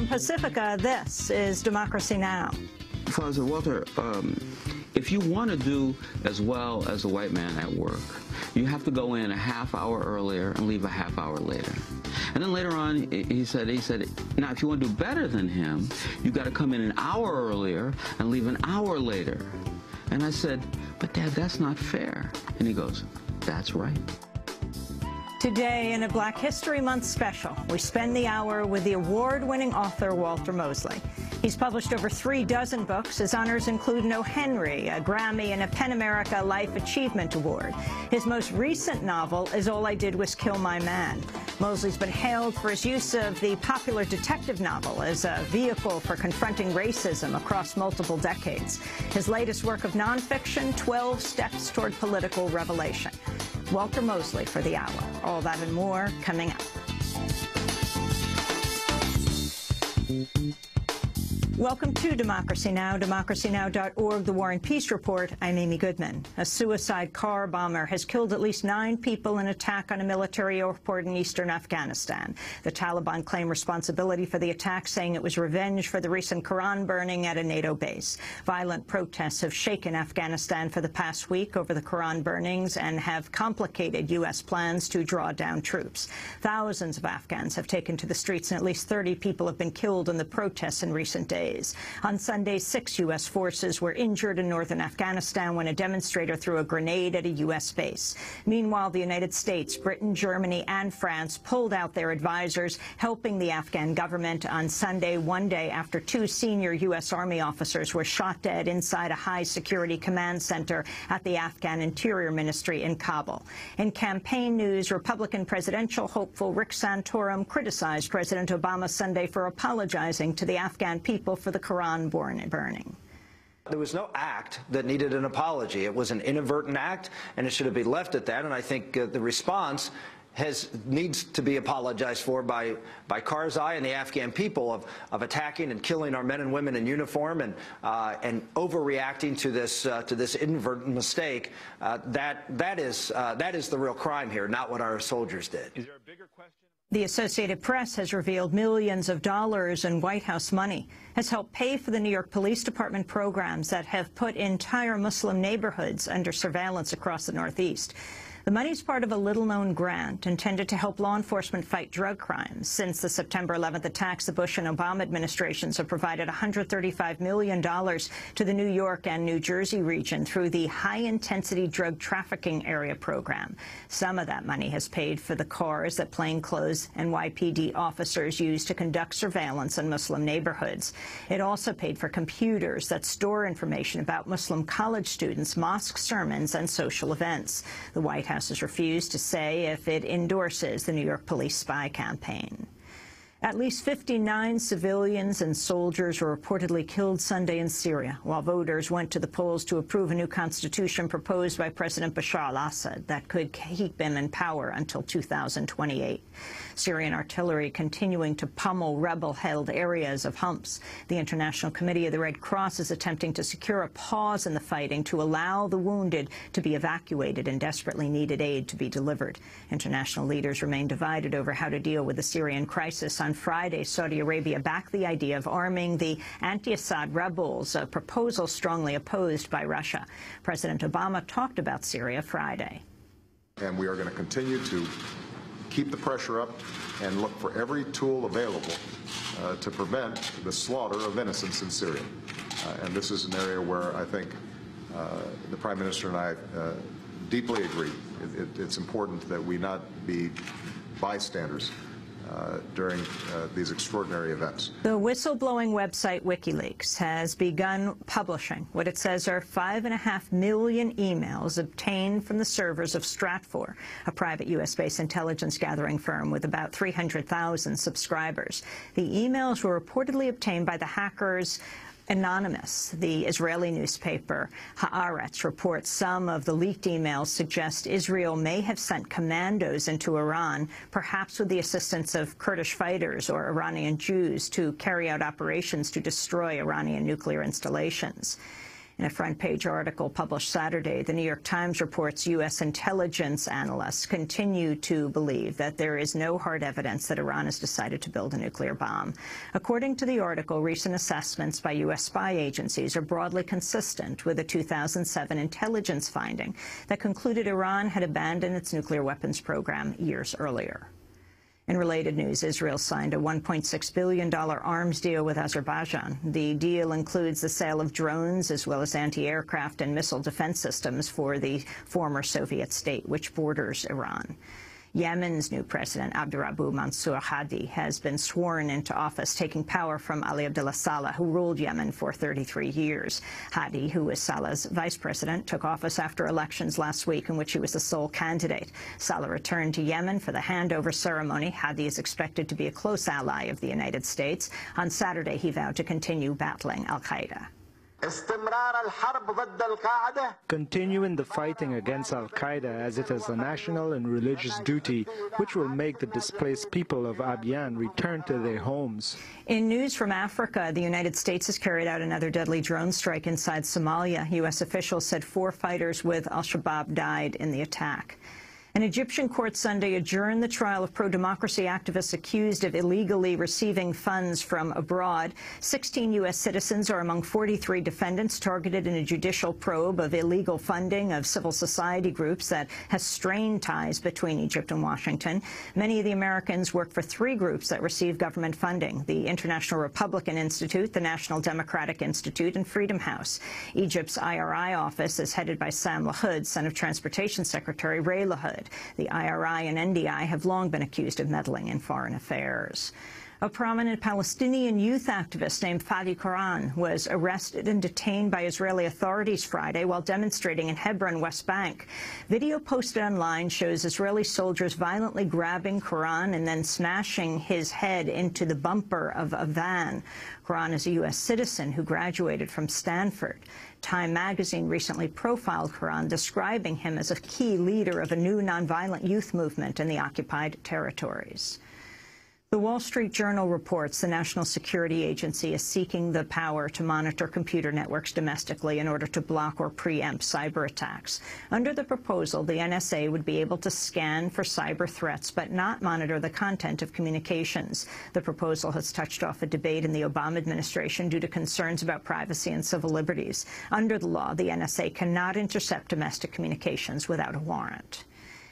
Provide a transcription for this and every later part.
From Pacifica, this is Democracy Now! Father Walter, if you want to do as well as a white man at work, you have to go in a half hour earlier and leave a half hour later. And then later on, he said, now if you want to do better than him, you got to come in an hour earlier and leave an hour later. And I said, but Dad, that's not fair. And he goes, that's right. Today, in a Black History Month special, we spend the hour with the award-winning author Walter Mosley. He's published over 36 books. His honors include an O. Henry, a Grammy, and a PEN America Life Achievement Award. His most recent novel is All I Did Was Kill My Man. Mosley's been hailed for his use of the popular detective novel as a vehicle for confronting racism across multiple decades. His latest work of nonfiction, 12 Steps Toward Political Revelation. Walter Mosley for the hour. All that and more coming up. Welcome to Democracy Now!, democracynow.org, The War and Peace Report. I'm Amy Goodman. A suicide car bomber has killed at least 9 people in an attack on a military airport in eastern Afghanistan. The Taliban claim responsibility for the attack, saying it was revenge for the recent Quran burning at a NATO base. Violent protests have shaken Afghanistan for the past week over the Quran burnings and have complicated U.S. plans to draw down troops. Thousands of Afghans have taken to the streets, and at least 30 people have been killed in the protests in recent days. On Sunday, 6 U.S. forces were injured in northern Afghanistan when a demonstrator threw a grenade at a U.S. base. Meanwhile, the United States, Britain, Germany, and France pulled out their advisors, helping the Afghan government on Sunday, one day after 2 senior U.S. Army officers were shot dead inside a high-security command center at the Afghan Interior Ministry in Kabul. In campaign news, Republican presidential hopeful Rick Santorum criticized President Obama Sunday for apologizing to the Afghan people for the Quran burning. There was no act that needed an apology. It was an inadvertent act, and it should have been left at that. And I think the response needs to be apologized for by Karzai and the Afghan people of attacking and killing our men and women in uniform and overreacting to this inadvertent mistake. That is the real crime here, not what our soldiers did. Is there a bigger question? The Associated Press has revealed millions of dollars in White House money has helped pay for the New York Police Department programs that have put entire Muslim neighborhoods under surveillance across the Northeast. The money is part of a little-known grant intended to help law enforcement fight drug crimes. Since the September 11th attacks, the Bush and Obama administrations have provided $135 million to the New York and New Jersey region through the High-Intensity Drug Trafficking Area program. Some of that money has paid for the cars that plainclothes NYPD officers use to conduct surveillance in Muslim neighborhoods. It also paid for computers that store information about Muslim college students, mosque sermons, and social events. The White House has refused to say if it endorses the New York police spy campaign. At least 59 civilians and soldiers were reportedly killed Sunday in Syria while voters went to the polls to approve a new constitution proposed by President Bashar al-Assad that could keep him in power until 2028. Syrian artillery continuing to pummel rebel-held areas of Homs. The International Committee of the Red Cross is attempting to secure a pause in the fighting to allow the wounded to be evacuated and desperately needed aid to be delivered. International leaders remain divided over how to deal with the Syrian crisis. On Friday, Saudi Arabia backed the idea of arming the anti-Assad rebels, a proposal strongly opposed by Russia. President Obama talked about Syria Friday. And we are going to continue to keep the pressure up and look for every tool available to prevent the slaughter of innocents in Syria. And this is an area where I think the Prime Minister and I deeply agree. It's important that we not be bystanders during these extraordinary events. The whistleblowing website WikiLeaks has begun publishing what it says are 5.5 million emails obtained from the servers of Stratfor, a private U.S.-based intelligence gathering firm with about 300,000 subscribers. The emails were reportedly obtained by the hackers Anonymous. The Israeli newspaper Haaretz reports some of the leaked emails suggest Israel may have sent commandos into Iran, perhaps with the assistance of Kurdish fighters or Iranian Jews, to carry out operations to destroy Iranian nuclear installations. In a front-page article published Saturday, the New York Times reports U.S. intelligence analysts continue to believe that there is no hard evidence that Iran has decided to build a nuclear bomb. According to the article, recent assessments by U.S. spy agencies are broadly consistent with a 2007 intelligence finding that concluded Iran had abandoned its nuclear weapons program years earlier. In related news, Israel signed a $1.6 billion arms deal with Azerbaijan. The deal includes the sale of drones as well as anti-aircraft and missile defense systems for the former Soviet state, which borders Iran. Yemen's new president, Abdurabu Mansour Hadi, has been sworn into office, taking power from Ali Abdullah Saleh, who ruled Yemen for 33 years. Hadi, who was Saleh's vice president, took office after elections last week in which he was the sole candidate. Saleh returned to Yemen for the handover ceremony. Hadi is expected to be a close ally of the United States. On Saturday, he vowed to continue battling al-Qaeda. Continuing the fighting against al-Qaeda as it is a national and religious duty, which will make the displaced people of Abyan return to their homes. In news from Africa, the United States has carried out another deadly drone strike inside Somalia. U.S. officials said 4 fighters with al-Shabaab died in the attack. An Egyptian court Sunday adjourned the trial of pro-democracy activists accused of illegally receiving funds from abroad. 16 U.S. citizens are among 43 defendants targeted in a judicial probe of illegal funding of civil society groups that has strained ties between Egypt and Washington. Many of the Americans work for 3 groups that receive government funding: the International Republican Institute, the National Democratic Institute, and Freedom House. Egypt's IRI office is headed by Sam LaHood, son of Transportation Secretary Ray LaHood. The IRI and NDI have long been accused of meddling in foreign affairs. A prominent Palestinian youth activist named Fadi Quran was arrested and detained by Israeli authorities Friday while demonstrating in Hebron, West Bank. Video posted online shows Israeli soldiers violently grabbing Quran and then smashing his head into the bumper of a van. Quran is a U.S. citizen who graduated from Stanford. Time magazine recently profiled Quran, describing him as a key leader of a new nonviolent youth movement in the occupied territories. The Wall Street Journal reports the National Security Agency is seeking the power to monitor computer networks domestically in order to block or preempt cyber attacks. Under the proposal, the NSA would be able to scan for cyber threats but not monitor the content of communications. The proposal has touched off a debate in the Obama administration due to concerns about privacy and civil liberties. Under the law, the NSA cannot intercept domestic communications without a warrant.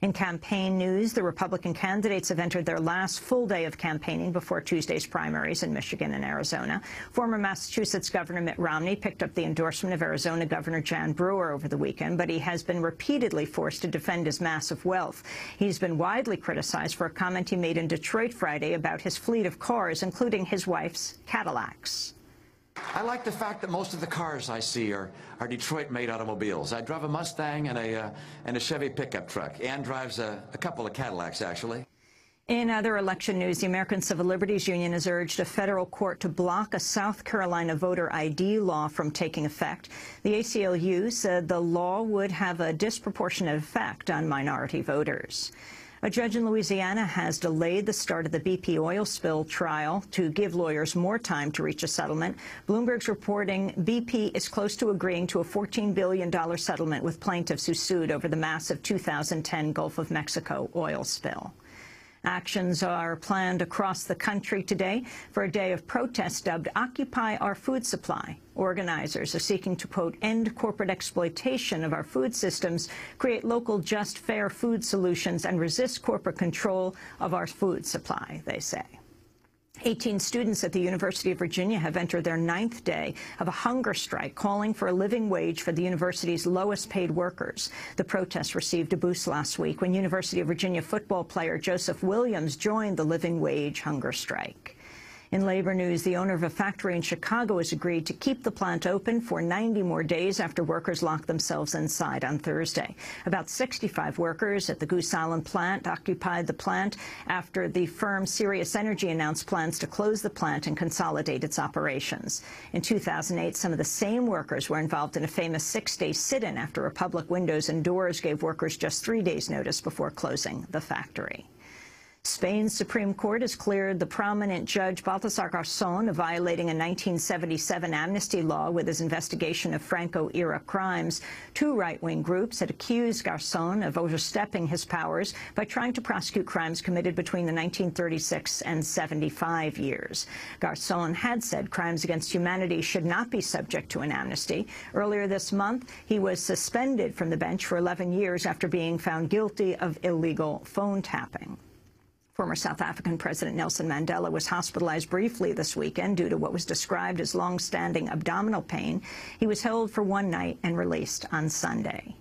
In campaign news, the Republican candidates have entered their last full day of campaigning before Tuesday's primaries in Michigan and Arizona. Former Massachusetts Governor Mitt Romney picked up the endorsement of Arizona Governor Jan Brewer over the weekend, but he has been repeatedly forced to defend his massive wealth. He's been widely criticized for a comment he made in Detroit Friday about his fleet of cars, including his wife's Cadillacs. I like the fact that most of the cars I see are Detroit-made automobiles. I drive a Mustang and a Chevy pickup truck. Ann drives a couple of Cadillacs, actually. In other election news, the American Civil Liberties Union has urged a federal court to block a South Carolina voter ID law from taking effect. The ACLU said the law would have a disproportionate effect on minority voters. A judge in Louisiana has delayed the start of the BP oil spill trial to give lawyers more time to reach a settlement. Bloomberg's reporting BP is close to agreeing to a $14 billion settlement with plaintiffs who sued over the massive 2010 Gulf of Mexico oil spill. Actions are planned across the country today for a day of protest dubbed Occupy Our Food Supply. Organizers are seeking to, quote, end corporate exploitation of our food systems, create local, just, fair food solutions, and resist corporate control of our food supply, they say. 18 students at the University of Virginia have entered their 9th day of a hunger strike calling for a living wage for the university's lowest-paid workers. The protest received a boost last week when University of Virginia football player Joseph Williams joined the living wage hunger strike. In labor news, the owner of a factory in Chicago has agreed to keep the plant open for 90 more days after workers locked themselves inside on Thursday. About 65 workers at the Goose Island plant occupied the plant after the firm Sirius Energy announced plans to close the plant and consolidate its operations. In 2008, some of the same workers were involved in a famous 6-day sit-in after Republic Windows and Doors gave workers just 3 days' notice before closing the factory. Spain's Supreme Court has cleared the prominent judge Baltasar Garzón of violating a 1977 amnesty law with his investigation of Franco-era crimes. Two right-wing groups had accused Garzón of overstepping his powers by trying to prosecute crimes committed between the 1936 and 75 years. Garzón had said crimes against humanity should not be subject to an amnesty. Earlier this month, he was suspended from the bench for 11 years after being found guilty of illegal phone tapping. Former South African President Nelson Mandela was hospitalized briefly this weekend due to what was described as long-standing abdominal pain. He was held for one night and released on Sunday.